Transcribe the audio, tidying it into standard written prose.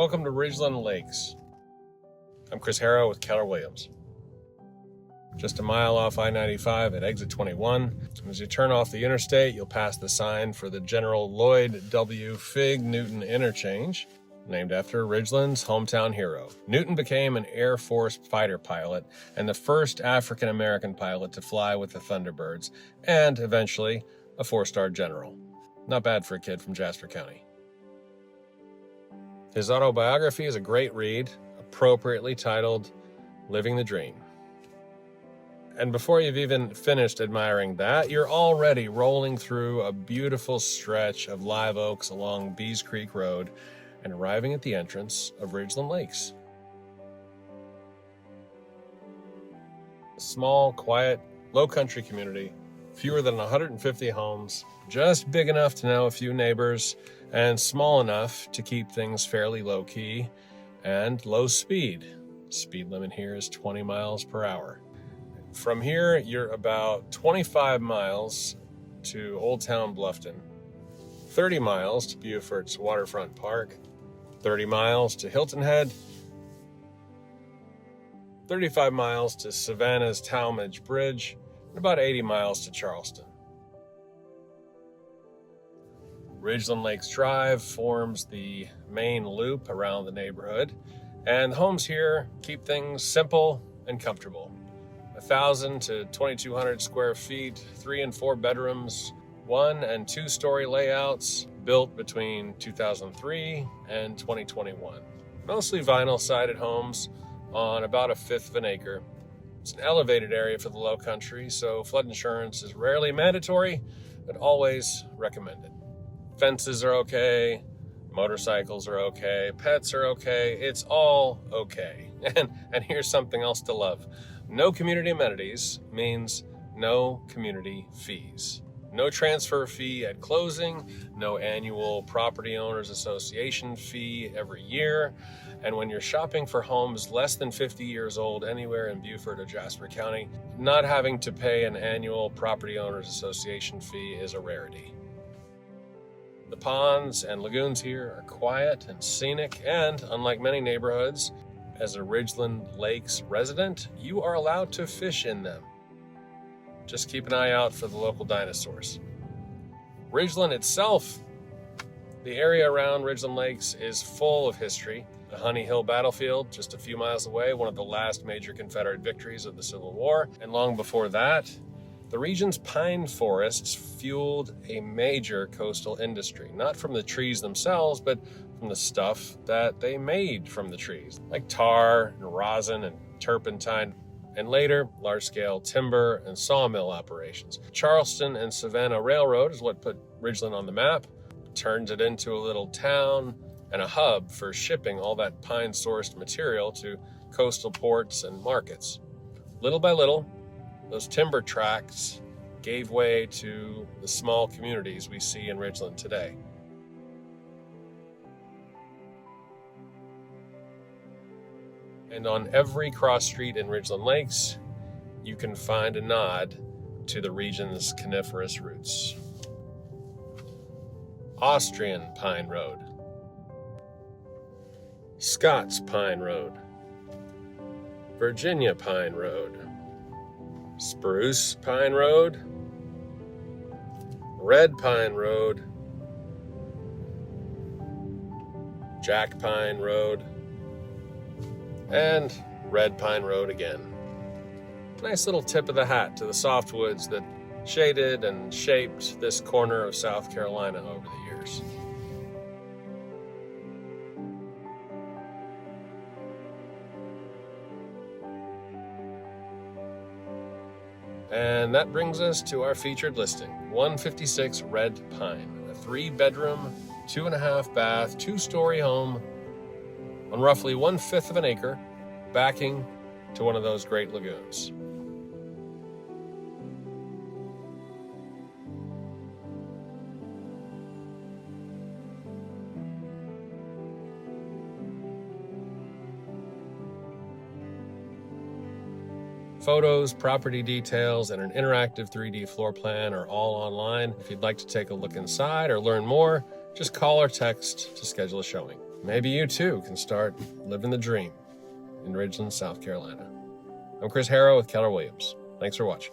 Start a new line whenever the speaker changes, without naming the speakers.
Welcome to Ridgeland Lakes. I'm Chris Harrow with Keller Williams. Just a mile off I-95 at exit 21. As you turn off the interstate, you'll pass the sign for the General Lloyd W. Fig Newton Interchange, named after Ridgeland's hometown hero. Newton became an Air Force fighter pilot and the first African-American pilot to fly with the Thunderbirds, and eventually a four-star general. Not bad for a kid from Jasper County. His autobiography is a great read, appropriately titled Living the Dream. And before you've even finished admiring that, you're already rolling through a beautiful stretch of live oaks along Bees Creek Road and arriving at the entrance of Ridgeland Lakes. A small, quiet, low-country community, fewer than 150 homes, just big enough to know a few neighbors, and small enough to keep things fairly low-key and low speed. Speed limit here is 20 miles per hour. From here, you're about 25 miles to Old Town Bluffton, 30 miles to Beaufort's Waterfront Park, 30 miles to Hilton Head, 35 miles to Savannah's Talmadge Bridge, and about 80 miles to Charleston. Ridgeland Lakes Drive forms the main loop around the neighborhood, and the homes here keep things simple and comfortable. 1,000 to 2,200 square feet, 3 and 4 bedrooms, 1 and 2 story layouts, built between 2003 and 2021. Mostly vinyl sided homes on about 1/5 of an acre. It's an elevated area for the low country, so flood insurance is rarely mandatory, but always recommended. Fences are okay, motorcycles are okay, pets are okay, it's all okay. And here's something else to love. No community amenities means no community fees. No transfer fee at closing, no annual property owners association fee every year. And when you're shopping for homes less than 50 years old anywhere in Beaufort or Jasper County, not having to pay an annual property owners association fee is a rarity. The ponds and lagoons here are quiet and scenic, and unlike many neighborhoods, as a Ridgeland Lakes resident, you are allowed to fish in them. Just keep an eye out for the local dinosaurs. Ridgeland itself, the area around Ridgeland Lakes, is full of history. The Honey Hill battlefield, just a few miles away, one of the last major Confederate victories of the Civil War. And long before that, the region's pine forests fueled a major coastal industry, not from the trees themselves, but from the stuff that they made from the trees, like tar and rosin and turpentine, and later large-scale timber and sawmill operations. Charleston and Savannah Railroad is what put Ridgeland on the map, turned it into a little town and a hub for shipping all that pine-sourced material to coastal ports and markets. Little by little, those timber tracts gave way to the small communities we see in Ridgeland today. And on every cross street in Ridgeland Lakes, you can find a nod to the region's coniferous roots. Austrian Pine Road, Scots Pine Road, Virginia Pine Road, Spruce Pine Road, Red Pine Road, Jack Pine Road, and Red Pine Road again. Nice little tip of the hat to the softwoods that shaded and shaped this corner of South Carolina over the years. And that brings us to our featured listing, 156 Red Pine, a 3-bedroom, 2.5 bath, 2-story home on roughly 1/5 of an acre, backing to one of those great lagoons. Photos, property details, and an interactive 3D floor plan are all online. If you'd like to take a look inside or learn more, just call or text to schedule a showing. maybe you too can start living the dream in Ridgeland, South Carolina. I'm Chris Harrow with Keller Williams. Thanks for watching.